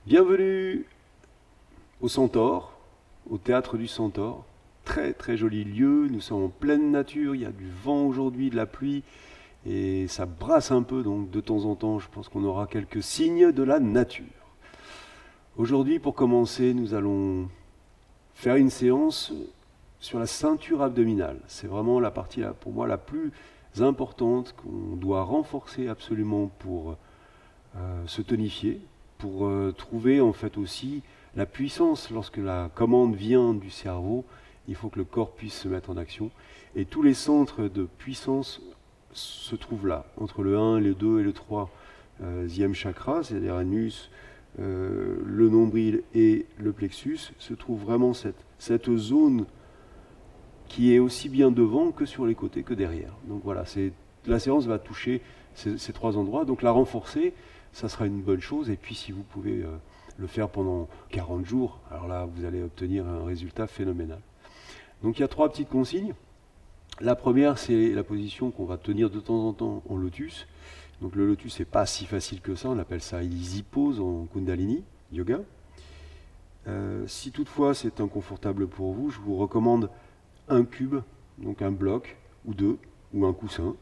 Bienvenue au Centaure, au théâtre du Centaure. Très très joli lieu, nous sommes en pleine nature, il y a du vent aujourd'hui, de la pluie, et ça brasse un peu, donc de temps en temps je pense qu'on aura quelques signes de la nature. Aujourd'hui, pour commencer, nous allons faire une séance sur la ceinture abdominale. C'est vraiment la partie, pour moi, la plus importante qu'on doit renforcer absolument pour se tonifier, pour trouver en fait aussi la puissance. Lorsque la commande vient du cerveau, il faut que le corps puisse se mettre en action. Et tous les centres de puissance se trouvent là, entre le 1, le 2 et le 3e chakra, c'est-à-dire l'anus, le nombril et le plexus, se trouve vraiment cette zone qui est aussi bien devant que sur les côtés que derrière. Donc voilà, la séance va toucher ces trois endroits, donc la renforcer, ça sera une bonne chose. Et puis si vous pouvez le faire pendant 40 jours, alors là vous allez obtenir un résultat phénoménal. Donc il y a trois petites consignes. La première, c'est la position qu'on va tenir de temps en temps en lotus. Donc le lotus, c'est pas si facile que ça, on appelle ça easy pose en Kundalini yoga. Si toutefois c'est inconfortable pour vous, je vous recommande un cube, donc un bloc, ou deux, ou un coussin,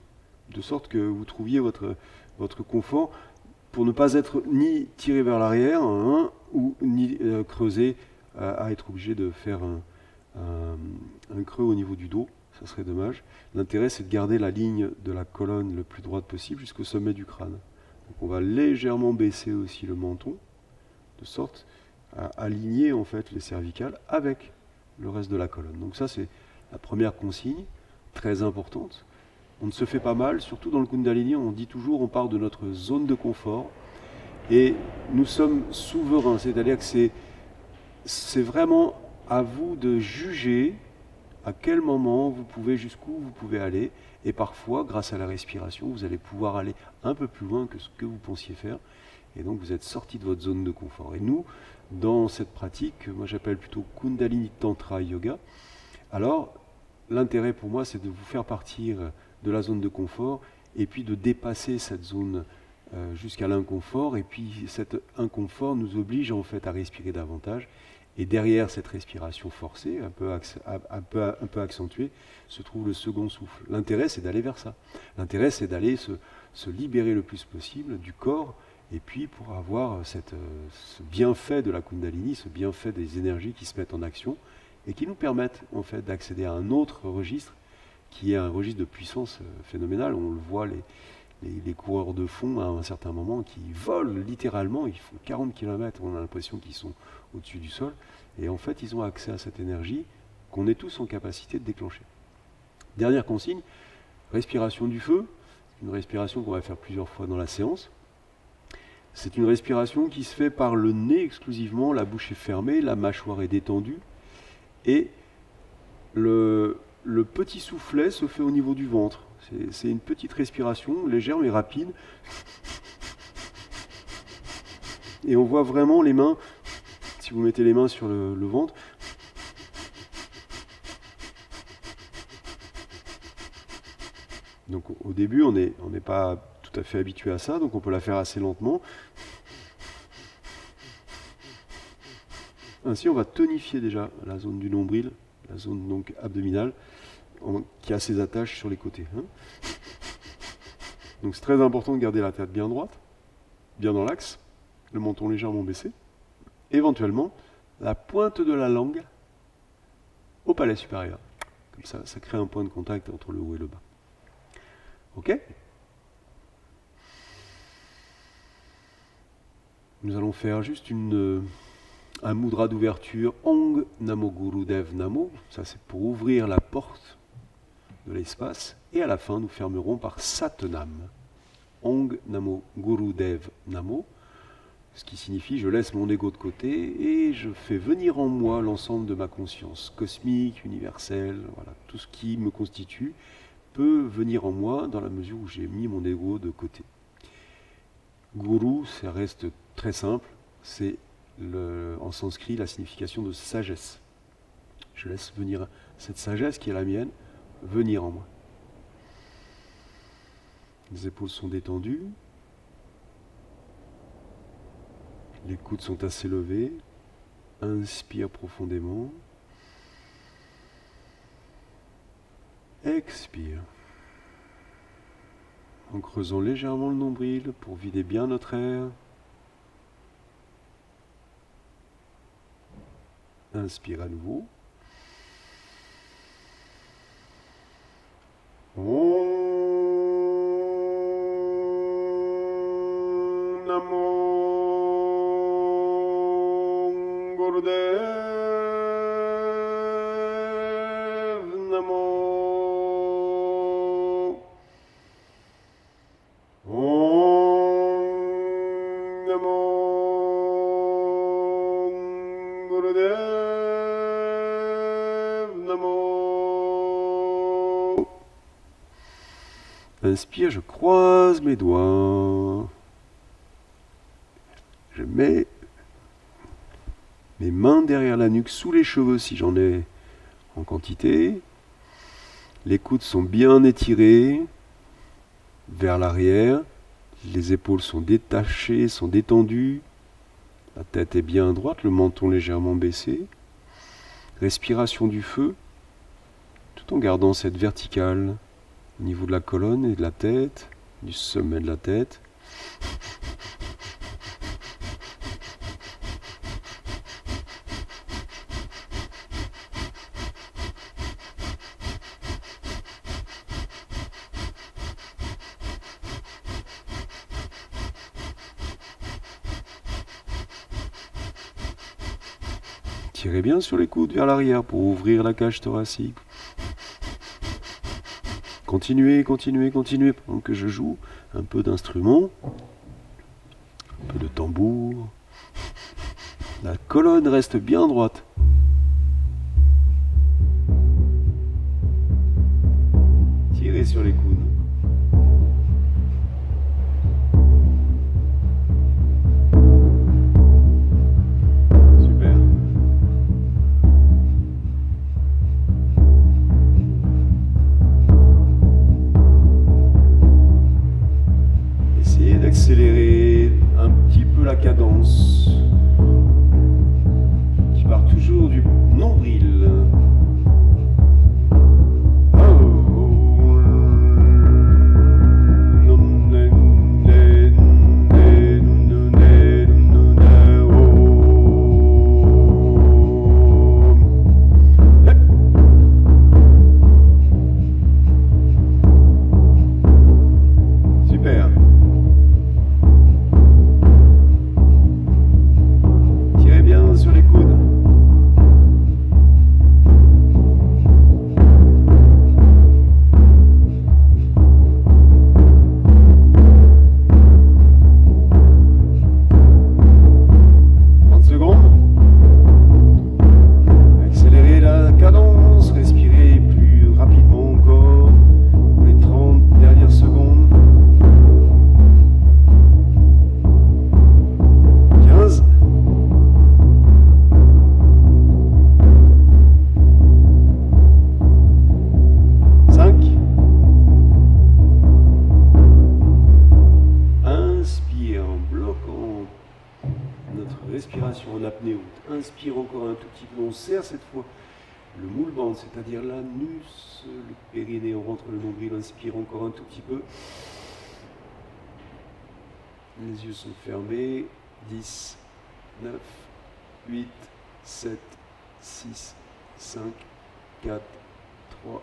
de sorte que vous trouviez votre confort pour ne pas être ni tiré vers l'arrière, ou ni creusé à être obligé de faire un creux au niveau du dos. Ça serait dommage. L'intérêt, c'est de garder la ligne de la colonne le plus droite possible jusqu'au sommet du crâne. Donc on va légèrement baisser aussi le menton, de sorte à aligner en fait les cervicales avec le reste de la colonne. Donc ça, c'est la première consigne, très importante. On ne se fait pas mal, surtout dans le Kundalini, on dit toujours on part de notre zone de confort et nous sommes souverains, c'est-à-dire que c'est vraiment à vous de juger à quel moment vous pouvez, jusqu'où vous pouvez aller, et parfois, grâce à la respiration, vous allez pouvoir aller un peu plus loin que ce que vous pensiez faire, et donc vous êtes sorti de votre zone de confort. Et nous, dans cette pratique, moi j'appelle plutôt Kundalini Tantra Yoga, alors l'intérêt pour moi, c'est de vous faire partir de la zone de confort et puis de dépasser cette zone jusqu'à l'inconfort. Et puis cet inconfort nous oblige en fait à respirer davantage. Et derrière cette respiration forcée, un peu accentuée, se trouve le second souffle. L'intérêt, c'est d'aller vers ça. L'intérêt, c'est d'aller se libérer le plus possible du corps, et puis pour avoir ce bienfait de la Kundalini, ce bienfait des énergies qui se mettent en action, et qui nous permettent en fait d'accéder à un autre registre qui est un registre de puissance phénoménal. On le voit, les coureurs de fond à un certain moment qui volent littéralement, ils font 40 km, on a l'impression qu'ils sont au-dessus du sol, et en fait ils ont accès à cette énergie qu'on est tous en capacité de déclencher. Dernière consigne, respiration du feu, une respiration qu'on va faire plusieurs fois dans la séance. C'est une respiration qui se fait par le nez exclusivement, la bouche est fermée, la mâchoire est détendue, et le petit soufflet se fait au niveau du ventre. C'est une petite respiration, légère mais rapide. Et on voit vraiment les mains, si vous mettez les mains sur le ventre, donc au début on n'est pas tout à fait habitué à ça, donc on peut la faire assez lentement. Ainsi on va tonifier déjà la zone du nombril, la zone donc abdominale, qui a ses attaches sur les côtés. Donc c'est très important de garder la tête bien droite, bien dans l'axe, le menton légèrement baissé. Éventuellement, la pointe de la langue au palais supérieur. Comme ça crée un point de contact entre le haut et le bas. Ok? Nous allons faire juste un mudra d'ouverture, Ong Namo Gurudev Namo. Ça c'est pour ouvrir la porte de l'espace. Et à la fin, nous fermerons par Satnam. Ong Namo Gurudev Namo. Ce qui signifie je laisse mon ego de côté et je fais venir en moi l'ensemble de ma conscience cosmique, universelle, voilà, tout ce qui me constitue peut venir en moi dans la mesure où j'ai mis mon ego de côté. Guru, ça reste très simple, c'est en sanskrit la signification de sagesse. Je laisse venir cette sagesse qui est la mienne, venir en moi. Les épaules sont détendues. Les coudes sont assez levés. Inspire profondément. Expire. En creusant légèrement le nombril pour vider bien notre air. Inspire à nouveau. Om Namo Gurudev Namo. Om Namo Gurudev Namo. Inspire, je croise mes doigts. Je mets mes mains derrière la nuque, sous les cheveux si j'en ai en quantité. Les coudes sont bien étirés vers l'arrière. Les épaules sont détachées, sont détendues. La tête est bien droite, le menton légèrement baissé. Respiration du feu, tout en gardant cette verticale au niveau de la colonne et de la tête, du sommet de la tête. Tirez bien sur les coudes vers l'arrière pour ouvrir la cage thoracique. Continuez, continuez, continuez pendant que je joue un peu d'instruments, un peu de tambour. La colonne reste bien droite. Tirez sur les coudes. Accélérer un petit peu la cadence qui part toujours du nombril. Super. Sur les coudes. 30 secondes. Accélérez la cadence, respirez plus rapidement encore pour les 30 dernières secondes. 15. 5. Inspire en bloquant notre respiration en apnée haute. Inspire encore un tout petit peu. On serre cette fois le moule-bande, c'est-à-dire l'anus, le périnée. On rentre le nombril. Inspire encore un tout petit peu. Les yeux sont fermés. 10, 9, 8, 7, 6, 5, 4, 3,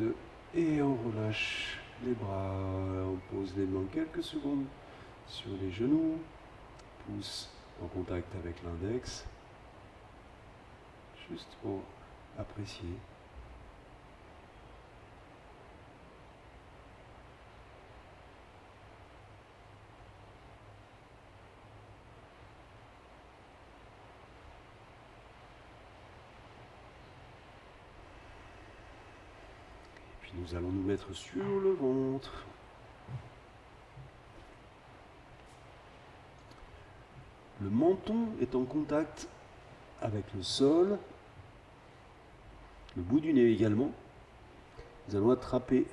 2, et on relâche les bras, on pose les mains quelques secondes sur les genoux, pouce en contact avec l'index, juste pour apprécier. Nous allons nous mettre sur le ventre. Le menton est en contact avec le sol, le bout du nez également. Nous allons attraper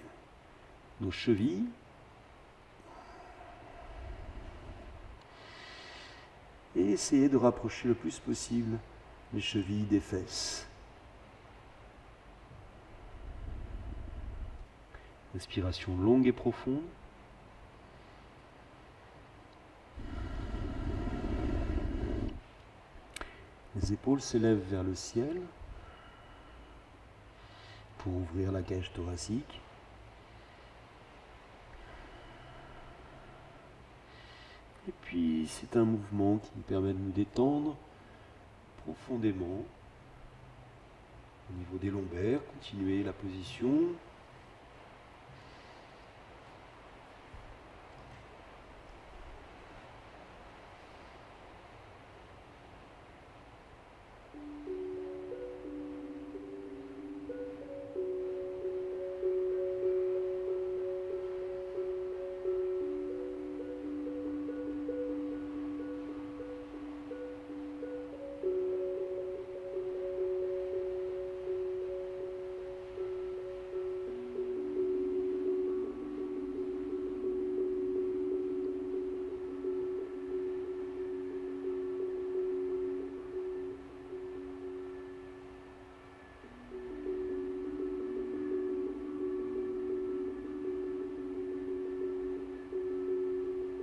nos chevilles et et essayez de rapprocher le plus possible les chevilles des fesses. Respiration longue et profonde. Les épaules s'élèvent vers le ciel pour ouvrir la cage thoracique. Et puis c'est un mouvement qui nous permet de nous détendre profondément au niveau des lombaires. Continuez la position.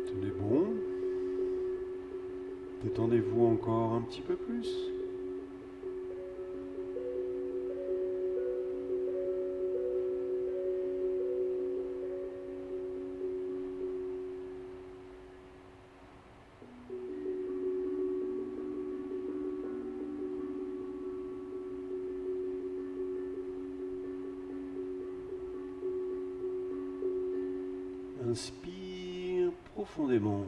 Tenez bon. Détendez-vous encore un petit peu plus. Inspire profondément,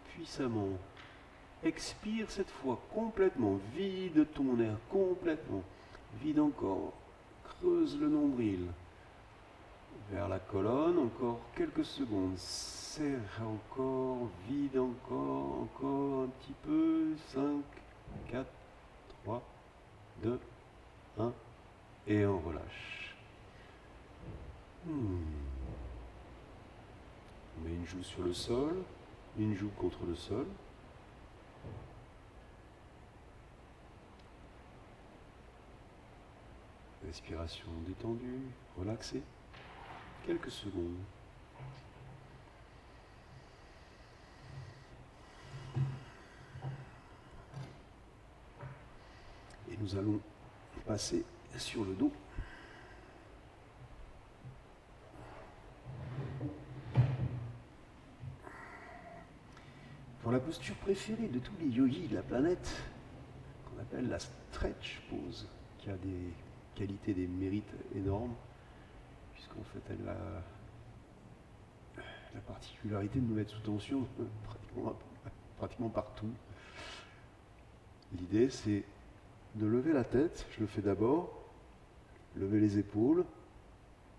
puissamment. Expire cette fois complètement. Vide ton air complètement. Vide encore. Creuse le nombril. Vers la colonne, encore quelques secondes. Serre encore. Vide encore. Encore un petit peu. 5, 4, 3, 2, 1. Et on relâche. On met une joue sur le sol, une joue contre le sol. Respiration détendue, relaxée. Quelques secondes. Et nous allons passer sur le dos. Pour la posture préférée de tous les yogis de la planète, qu'on appelle la stretch pose, qui a des qualités, des mérites énormes, puisqu'en fait elle a la particularité de nous mettre sous tension pratiquement partout. L'idée c'est de lever la tête, je le fais d'abord, lever les épaules,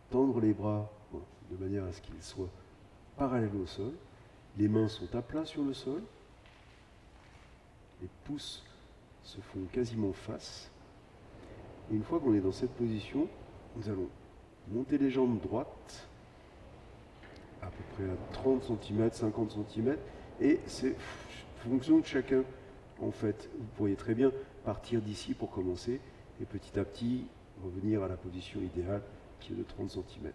tendre les bras de manière à ce qu'ils soient parallèles au sol. Les mains sont à plat sur le sol. Les pouces se font quasiment face. Et une fois qu'on est dans cette position, nous allons monter les jambes droites à peu près à 30 cm, 50 cm. Et c'est fonction de chacun. En fait, vous pourriez très bien partir d'ici pour commencer et petit à petit revenir à la position idéale qui est de 30 cm.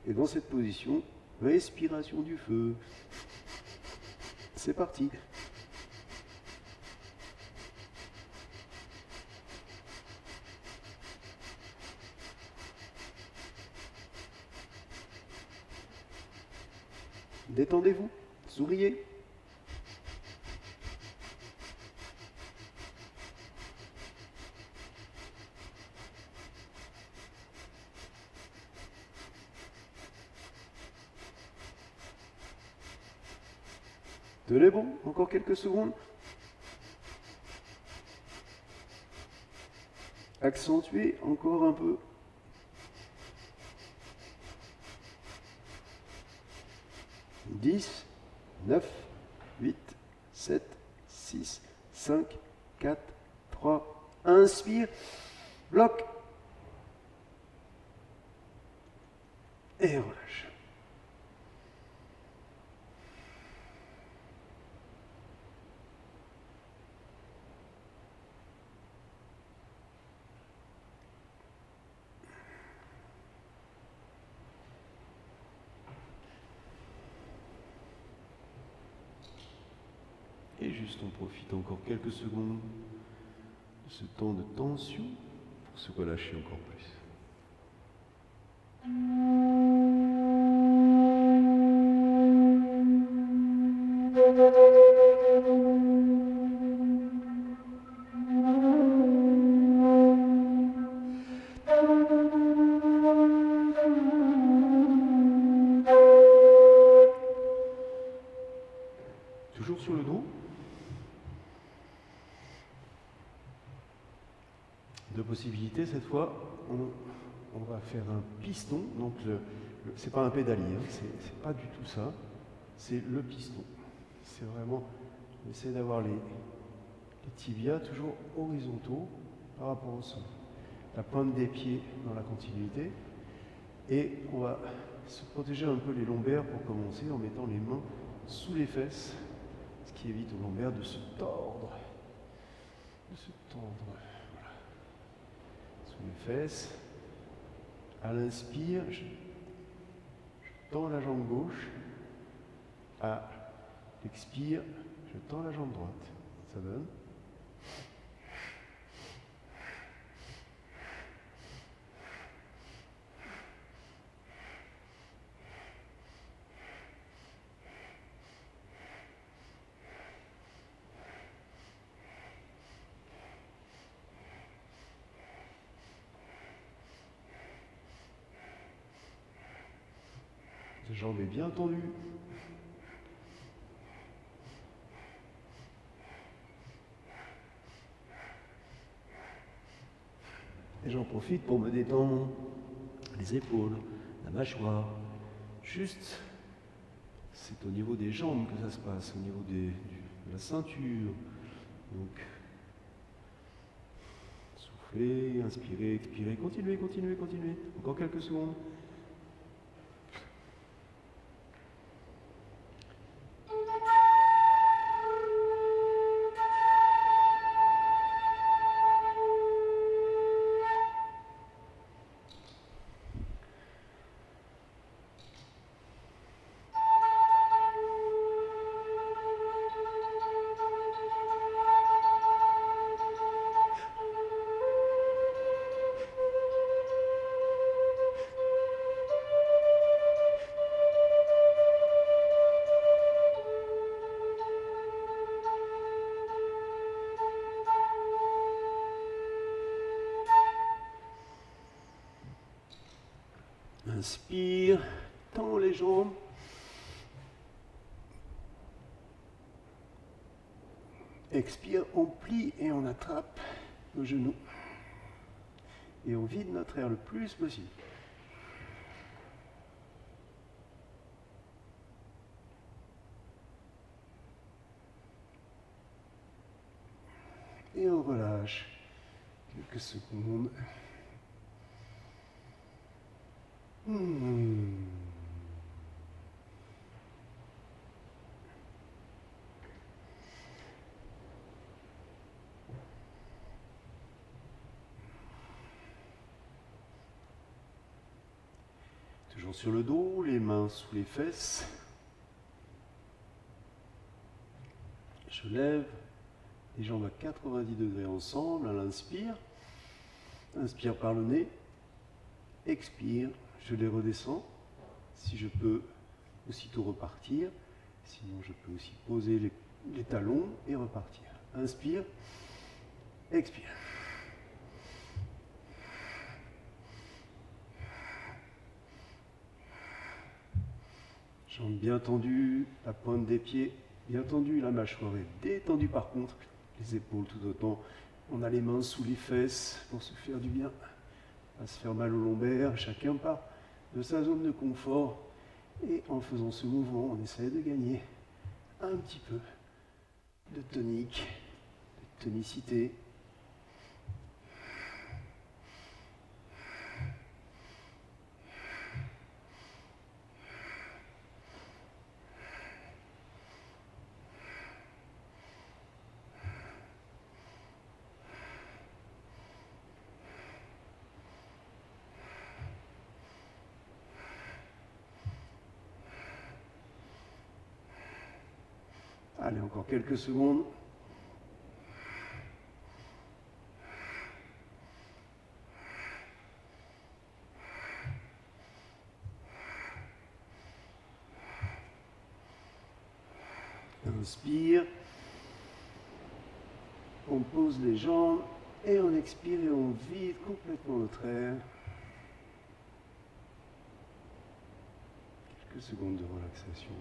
Et dans cette position, respiration du feu. C'est parti. Détendez-vous, souriez. Tenez bon, encore quelques secondes. Accentuez encore un peu. « 10, 9, 8, 7, 6, 5, 4, 3, inspire, bloc, et relâche. Et juste on profite encore quelques secondes de ce temps de tension pour se relâcher encore plus. Toujours sur le dos. Deux possibilités cette fois. On va faire un piston. Donc c'est pas un pédalier, hein, c'est pas du tout ça. C'est le piston. C'est vraiment, on essaie d'avoir les tibias toujours horizontaux par rapport au sol. La pointe des pieds dans la continuité. Et on va se protéger un peu les lombaires pour commencer en mettant les mains sous les fesses, ce qui évite aux lombaires de se tordre. Voilà. Sous les fesses. À l'inspire, je tends la jambe gauche. À l'expire, je tends la jambe droite. Ça donne. La jambe est bien tendue. Et j'en profite pour me détendre les épaules, la mâchoire. Juste, c'est au niveau des jambes que ça se passe, au niveau de la ceinture. Donc, soufflez, inspirez, expirez, continuez, continuez, continuez. Encore quelques secondes. Inspire, tends les jambes. Expire, on plie et on attrape le genou. Et on vide notre air le plus possible. Et on relâche quelques secondes. Toujours sur le dos, les mains sous les fesses. Je lève les jambes à 90 degrés ensemble à l'inspire. Inspire par le nez. Expire, je les redescends. Si je peux, aussitôt repartir. Sinon, je peux aussi poser les talons et repartir. Inspire, expire. Jambes bien tendues, la pointe des pieds bien tendue, la mâchoire est détendue par contre, les épaules tout autant. On a les mains sous les fesses pour se faire du bien, pas se faire mal aux lombaires. Chacun part de sa zone de confort et en faisant ce mouvement, on essaie de gagner un petit peu de tonique, de tonicité. Allez, encore quelques secondes. Inspire. On pose les jambes et on expire et on vide complètement notre air. Quelques secondes de relaxation.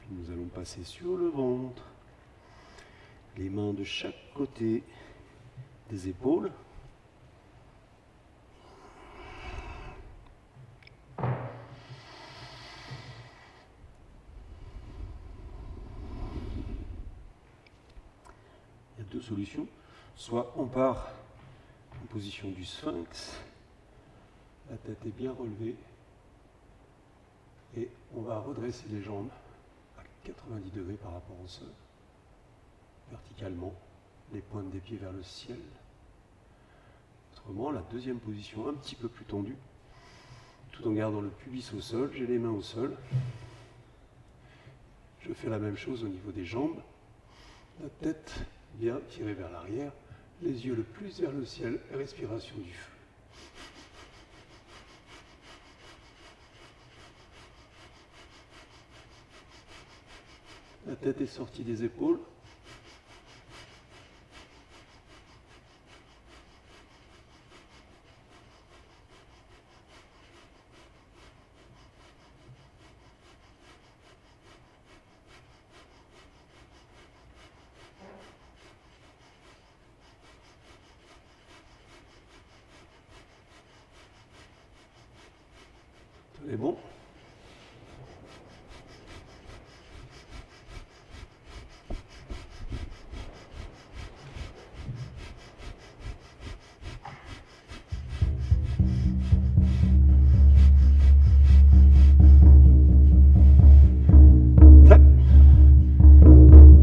Nous allons passer sur le ventre, les mains de chaque côté des épaules. Il y a deux solutions. Soit on part en position du sphinx, la tête est bien relevée, et on va redresser les jambes 90 degrés par rapport au sol, verticalement, les pointes des pieds vers le ciel. Autrement, la deuxième position, un petit peu plus tendue, tout en gardant le pubis au sol, j'ai les mains au sol. Je fais la même chose au niveau des jambes, la tête bien tirée vers l'arrière, les yeux le plus vers le ciel, respiration du feu. La tête est sortie des épaules. Tout est bon.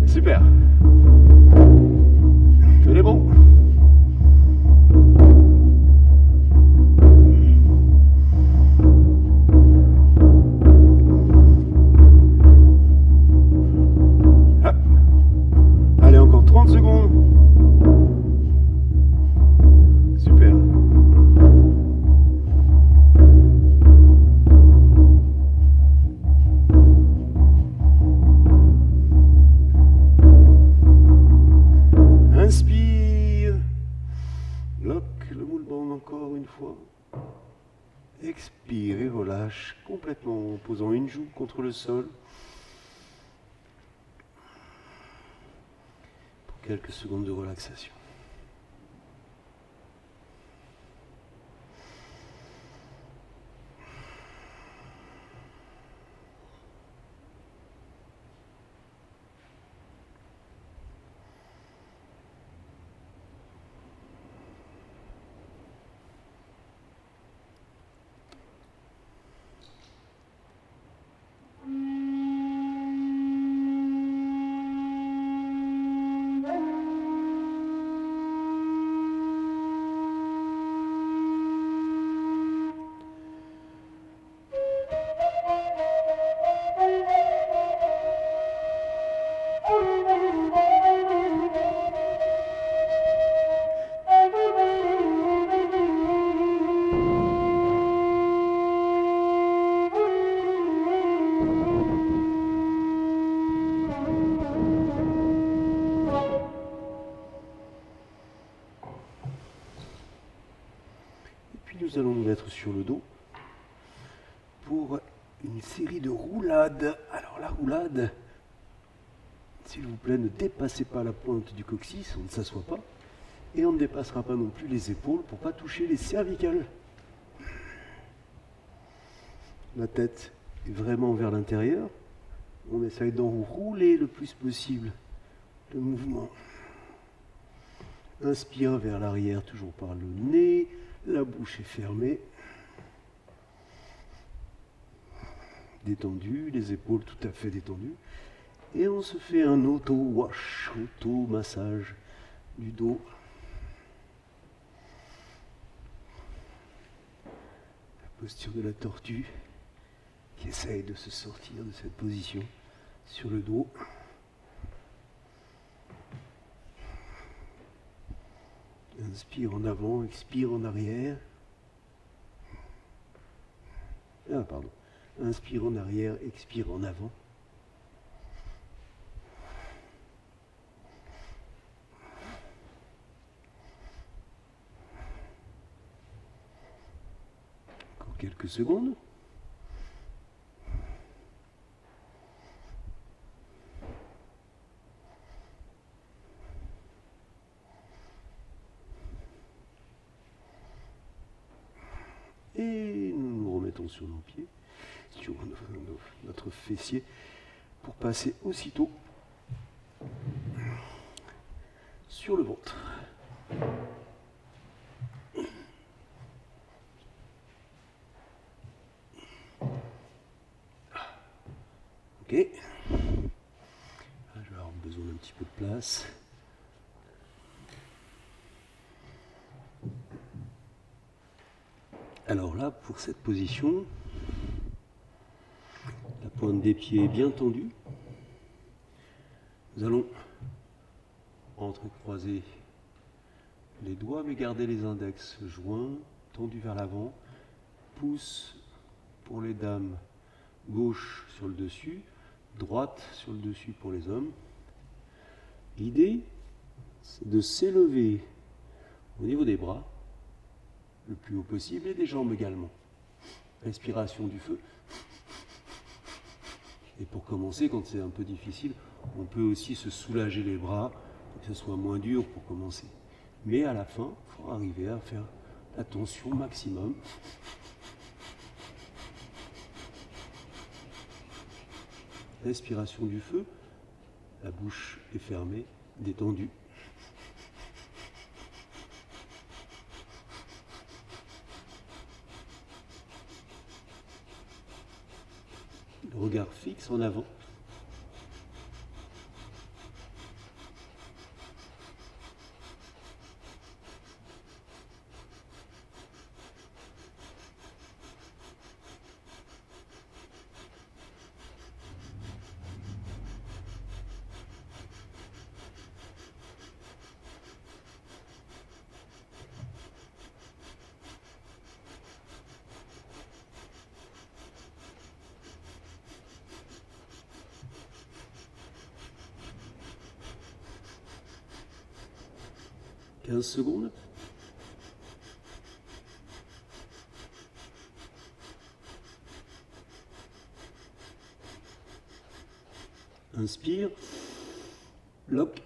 Super. Tout est bon. Hop. Allez, encore 30 secondes. Super. Inspire, lock le moule band encore une fois. Expire et relâche complètement en posant une joue contre le sol. Pour quelques secondes de relaxation. Nous allons nous mettre sur le dos pour une série de roulades. Alors la roulade, s'il vous plaît, ne dépassez pas la pointe du coccyx, on ne s'assoit pas, et on ne dépassera pas non plus les épaules pour ne pas toucher les cervicales. La tête est vraiment vers l'intérieur, on essaye d'enrouler le plus possible le mouvement. Inspire vers l'arrière, toujours par le nez. La bouche est fermée. détendu, les épaules tout à fait détendues. Et on se fait un auto-wash, auto-massage du dos. La posture de la tortue qui essaye de se sortir de cette position sur le dos. Inspire en avant, expire en arrière. Ah, pardon. Inspire en arrière, expire en avant. Encore quelques secondes. Et nous nous remettons sur nos pieds, sur notre fessier, pour passer aussitôt sur le ventre. Ok. Là, je vais avoir besoin d'un petit peu de place. Alors là, pour cette position, la pointe des pieds est bien tendue. Nous allons entrecroiser les doigts, mais garder les index joints, tendus vers l'avant. Pouce pour les dames, gauche sur le dessus, droite sur le dessus pour les hommes. L'idée, c'est de s'élever au niveau des bras, le plus haut possible, et des jambes également. Respiration du feu. Et pour commencer, quand c'est un peu difficile, on peut aussi se soulager les bras, pour que ce soit moins dur pour commencer. Mais à la fin, il faut arriver à faire la tension maximum. Respiration du feu, la bouche est fermée, détendue. Le regard fixe en avant. « 15 secondes. Inspire, lock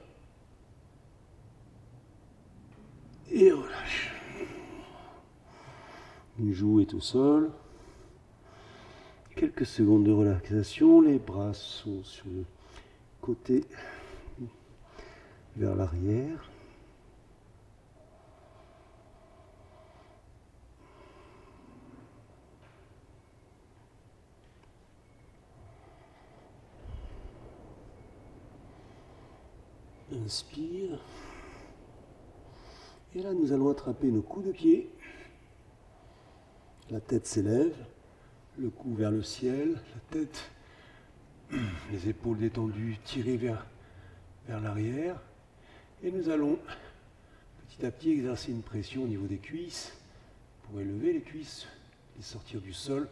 et relâche. Une joue est au sol. Quelques secondes de relaxation. Les bras sont sur le côté vers l'arrière. Inspire. Et là, nous allons attraper nos coups de pied. La tête s'élève, le cou vers le ciel, la tête, les épaules détendues, tirées vers l'arrière. Et nous allons petit à petit exercer une pression au niveau des cuisses pour élever les cuisses, les sortir du sol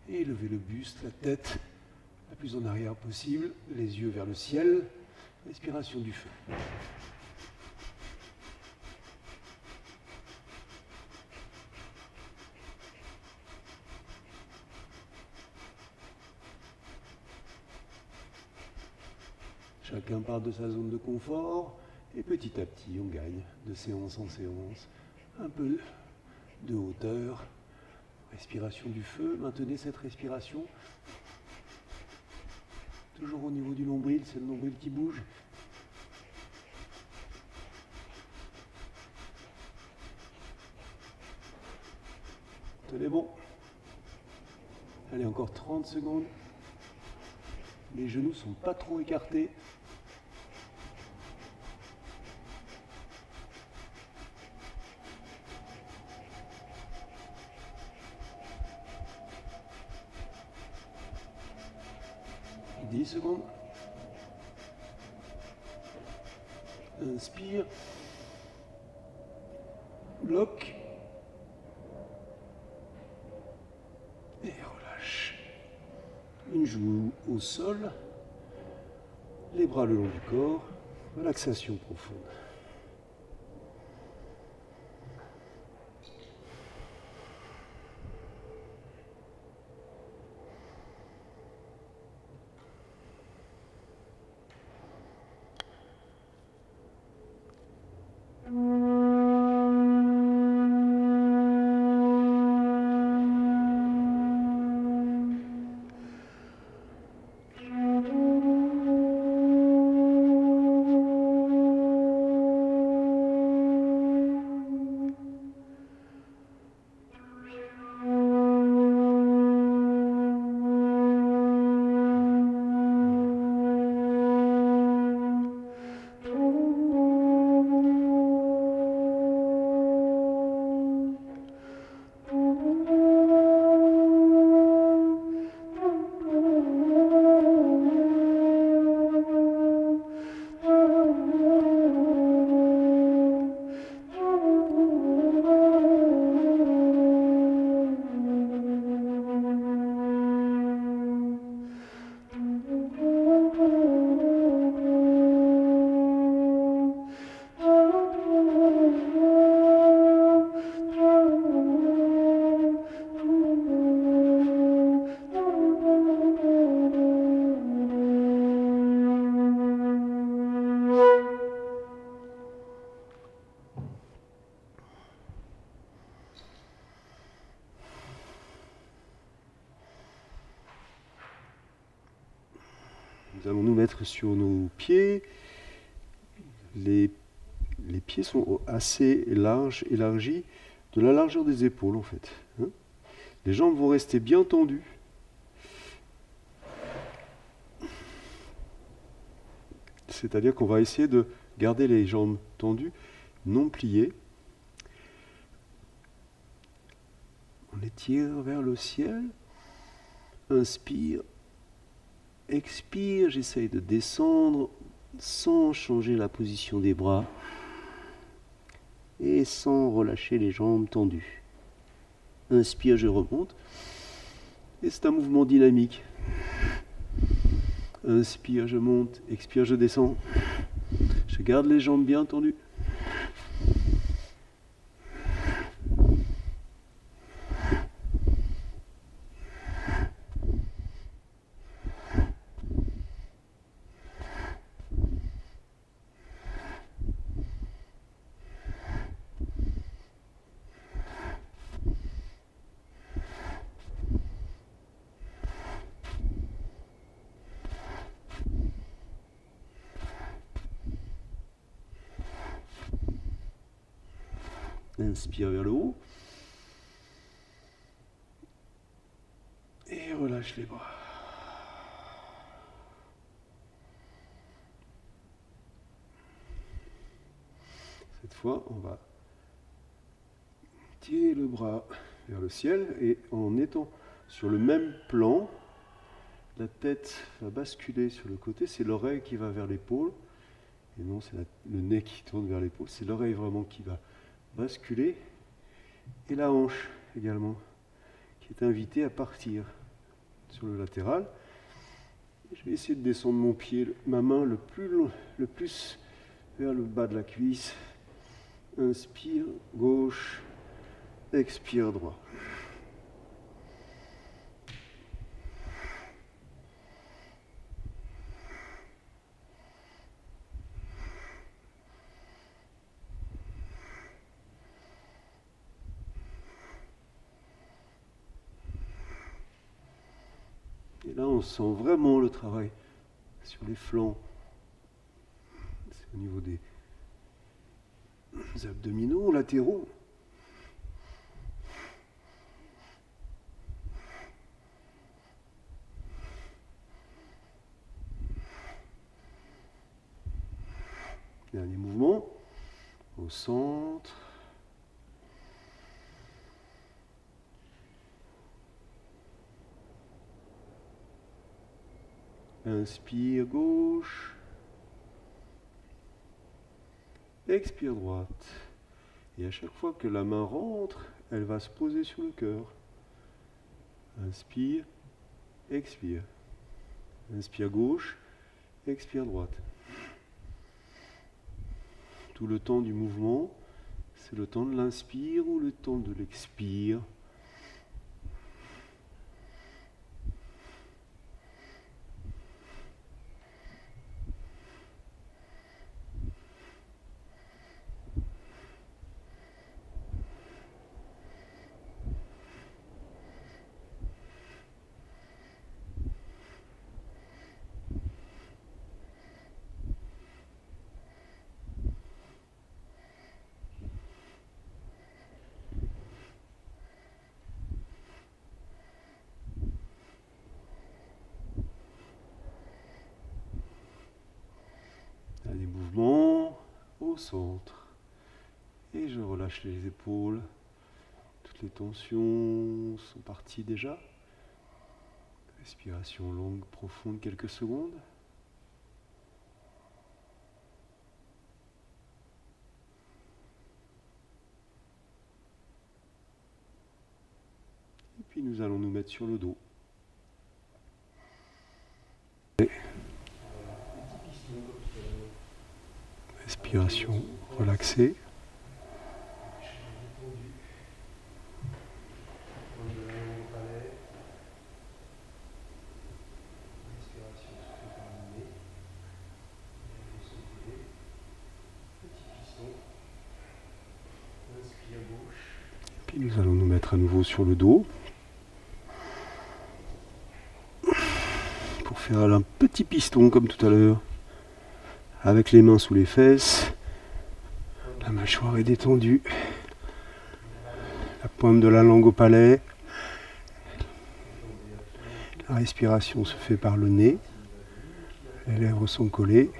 et élever le buste, la tête la plus en arrière possible, les yeux vers le ciel. Respiration du feu. Chacun part de sa zone de confort et petit à petit on gagne de séance en séance un peu de hauteur. Respiration du feu, maintenez cette respiration. Toujours au niveau du nombril, c'est le nombril qui bouge. Tenez bon. Allez, encore 30 secondes. Les genoux sont pas trop écartés. Et 10 secondes. Inspire. Bloc. Et relâche. Une joue au sol. Les bras le long du corps. Relaxation profonde. Nous allons nous mettre sur nos pieds. Les pieds sont assez larges, élargis, de la largeur des épaules en fait. Les jambes vont rester bien tendues. C'est-à-dire qu'on va essayer de garder les jambes tendues, non pliées. On étire vers le ciel. Inspire. Expire, j'essaye de descendre sans changer la position des bras et sans relâcher les jambes tendues. Inspire, je remonte. Et c'est un mouvement dynamique. Inspire, je monte. Expire, je descends. Je garde les jambes bien tendues. Inspire vers le haut. Et relâche les bras. Cette fois, on va tirer le bras vers le ciel et en étant sur le même plan, la tête va basculer sur le côté. C'est l'oreille qui va vers l'épaule. Et non, c'est le nez qui tourne vers l'épaule. C'est l'oreille vraiment qui va basculer, et la hanche également, qui est invitée à partir sur le latéral. Et je vais essayer de descendre mon pied, ma main le plus vers le bas de la cuisse. Inspire, gauche, expire, droit. Et là, on sent vraiment le travail sur les flancs. C'est au niveau des abdominaux latéraux. Dernier mouvement. Au centre. Inspire gauche. Expire droite. Et à chaque fois que la main rentre, elle va se poser sur le cœur. Inspire, expire. Inspire gauche, expire droite. Tout le temps du mouvement, c'est le temps de l'inspire ou le temps de l'expire. Dernier mouvement, au centre. Et je relâche les épaules. Toutes les tensions sont parties déjà. Respiration longue, profonde, quelques secondes. Et puis nous allons nous mettre sur le dos. Respiration relaxée. Puis nous allons nous mettre à nouveau sur le dos pour faire un petit piston comme tout à l'heure, avec les mains sous les fesses. La mâchoire est détendue, la pointe de la langue au palais. La respiration se fait par le nez, les lèvres sont collées.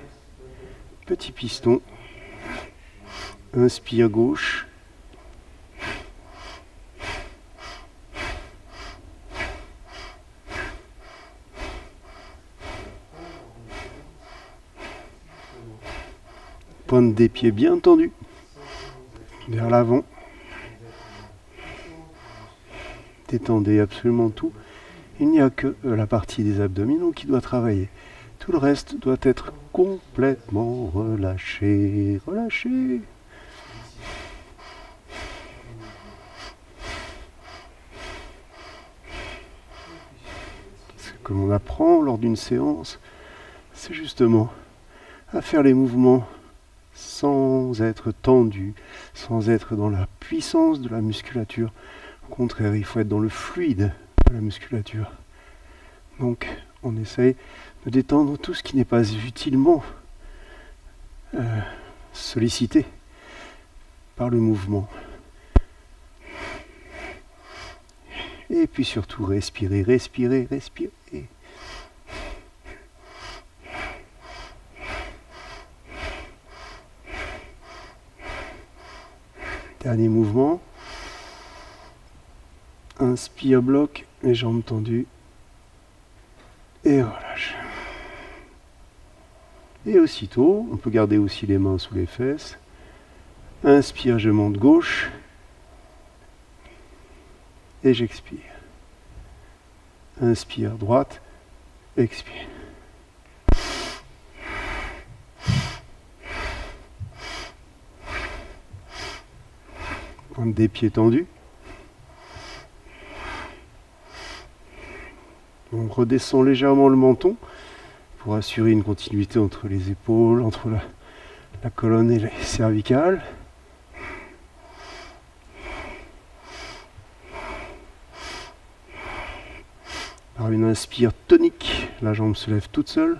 Petit piston. Inspire gauche. Pointe des pieds bien tendue vers l'avant. Détendez absolument tout. Il n'y a que la partie des abdominaux qui doit travailler. Tout le reste doit être complètement relâché. Relâché. Ce que l'on apprend lors d'une séance, c'est justement à faire les mouvements sans être tendu, sans être dans la puissance de la musculature. Au contraire, il faut être dans le fluide de la musculature. Donc, on essaye de détendre tout ce qui n'est pas utilement sollicité par le mouvement. Et puis surtout, respirer, respirer, respirer. Dernier mouvement. Inspire, bloc, les jambes tendues. Et relâche. Et aussitôt, on peut garder aussi les mains sous les fesses. Inspire, je monte gauche. Et j'expire. Inspire, droite. Expire. Pointe des pieds tendus. On redescend légèrement le menton pour assurer une continuité entre les épaules, entre la colonne et les cervicales. Par une inspire tonique, la jambe se lève toute seule.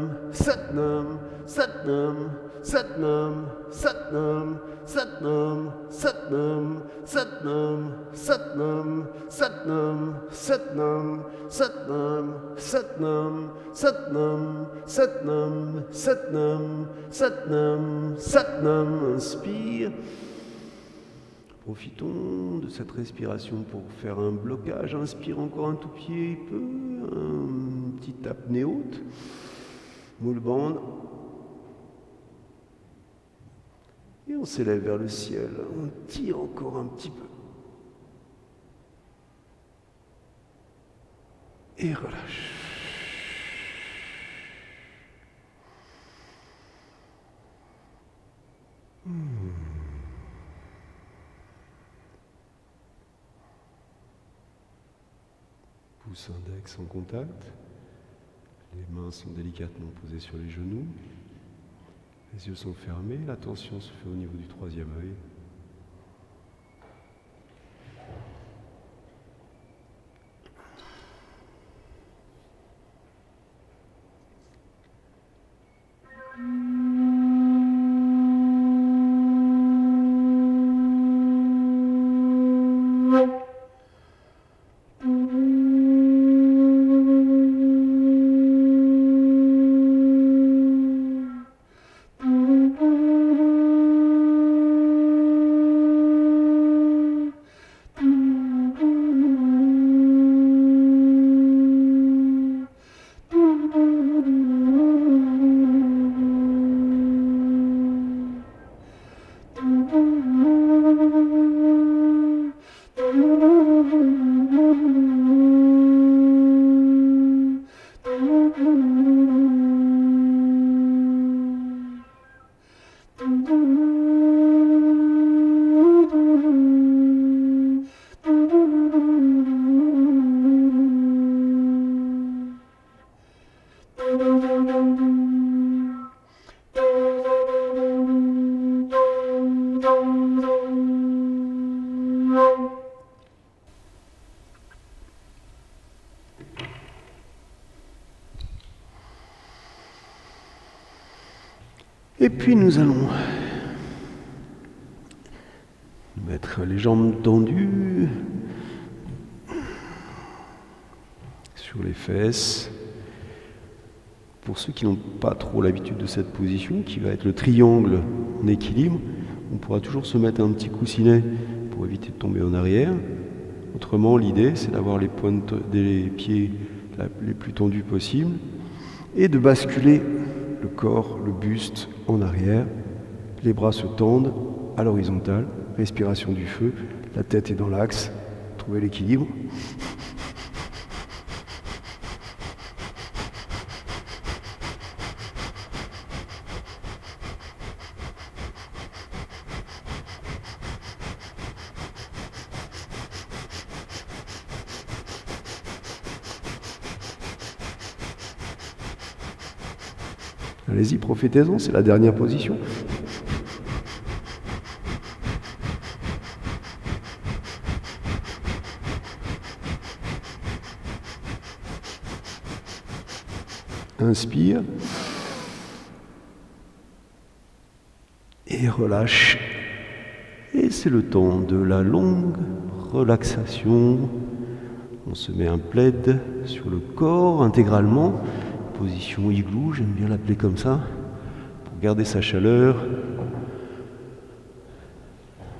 Satnam, Satnam, Satnam, Satnam, Satnam, Satnam, Satnam, Satnam, Satnam, Satnam, Satnam, Satnam, Satnam, Satnam, Satnam, Satnam, Satnam. Inspire. Profitons de cette respiration pour faire un blocage. Inspire encore un tout petit peu, une petite apnée haute. Moule bande. Et on s'élève vers le ciel. On tire encore un petit peu. Et relâche. Pouce index en contact. Les mains sont délicatement posées sur les genoux. Les yeux sont fermés. La tension se fait au niveau du troisième œil. Et puis nous allons mettre les jambes tendues sur les fesses. Pour ceux qui n'ont pas trop l'habitude de cette position, qui va être le triangle en équilibre, on pourra toujours se mettre un petit coussinet pour éviter de tomber en arrière. Autrement, l'idée, c'est d'avoir les pointes des pieds les plus tendus possibles et de basculer le corps, le buste en arrière. Les bras se tendent à l'horizontale, respiration du feu, la tête est dans l'axe, trouvez l'équilibre. Allez-y, profitez-en, c'est la dernière position. Inspire. Et relâche. Et c'est le temps de la longue relaxation. On se met un plaid sur le corps intégralement. Position igloo, j'aime bien l'appeler comme ça, pour garder sa chaleur,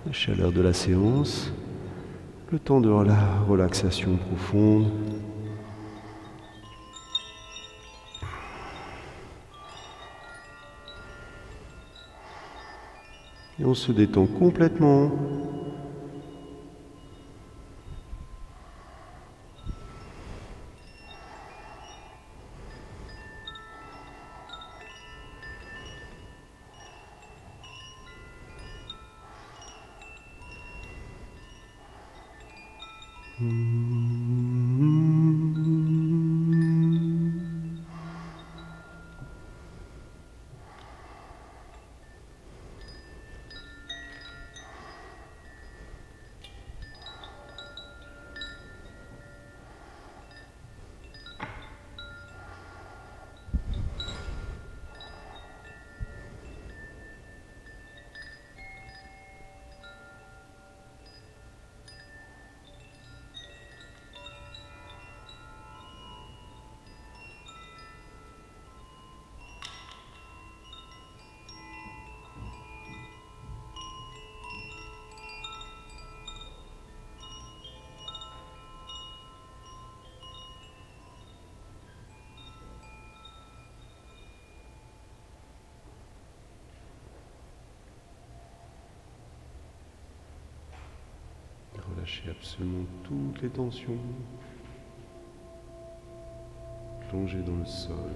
la chaleur de la séance, le temps de la relaxation profonde. Et on se détend complètement. Lâchez absolument toutes les tensions. Plongez dans le sol.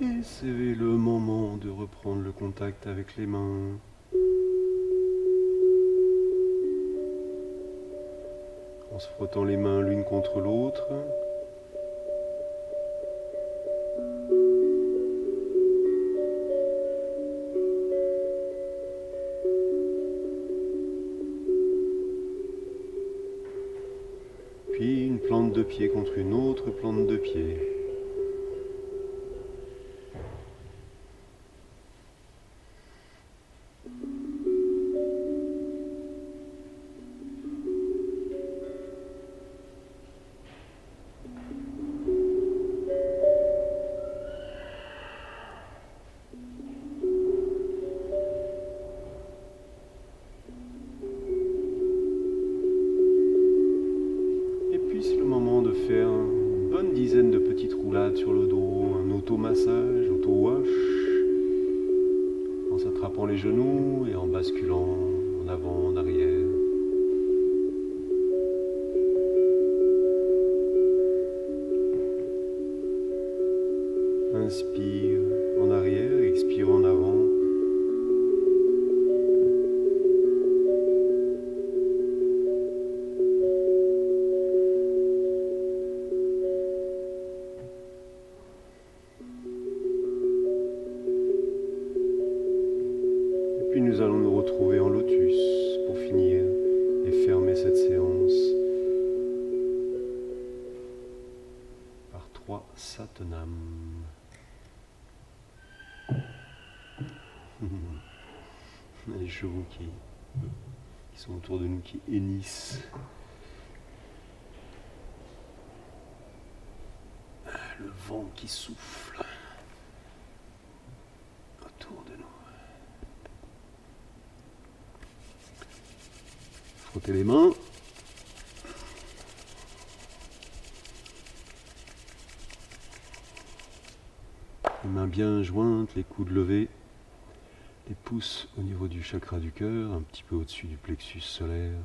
Et c'est le moment de reprendre le contact avec les mains. En se frottant les mains l'une contre l'autre. Puis une plante de pied contre une autre plante de pied. C'est le moment de faire une bonne dizaine de petites roulades sur le dos, un auto-massage, auto-wash, en s'attrapant les genoux et en basculant en avant, en arrière. Inspire en arrière, expire en avant. Puis nous allons nous retrouver en lotus pour finir et fermer cette séance par 3 Satnam. Les chevaux qui sont autour de nous, qui hennissent. Le vent qui souffle autour de nous. Frottez les mains. Les mains bien jointes, les coudes levés. Les pouces au niveau du chakra du cœur, un petit peu au-dessus du plexus solaire.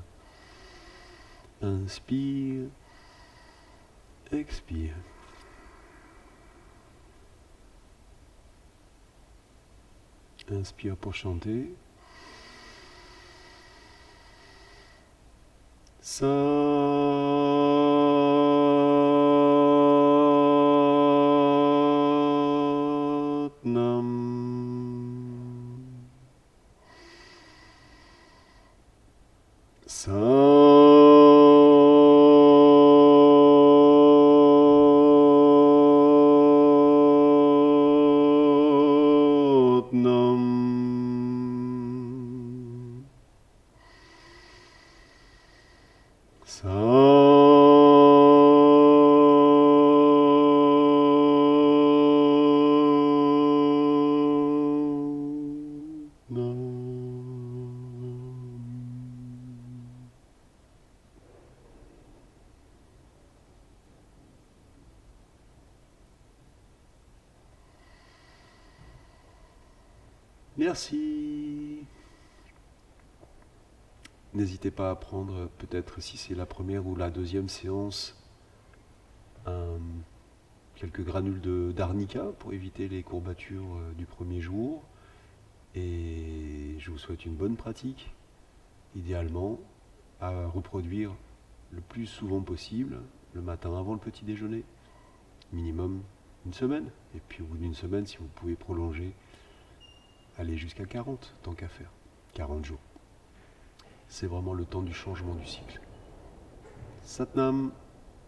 Inspire. Expire. Inspire pour chanter. Merci. N'hésitez pas à prendre, peut-être si c'est la première ou la deuxième séance, quelques granules d'arnica pour éviter les courbatures du premier jour. Et je vous souhaite une bonne pratique, idéalement à reproduire le plus souvent possible, le matin avant le petit déjeuner, minimum une semaine. Et puis au bout d'une semaine, si vous pouvez prolonger, aller jusqu'à 40, tant qu'à faire, 40 jours. C'est vraiment le temps du changement du cycle. Satnam.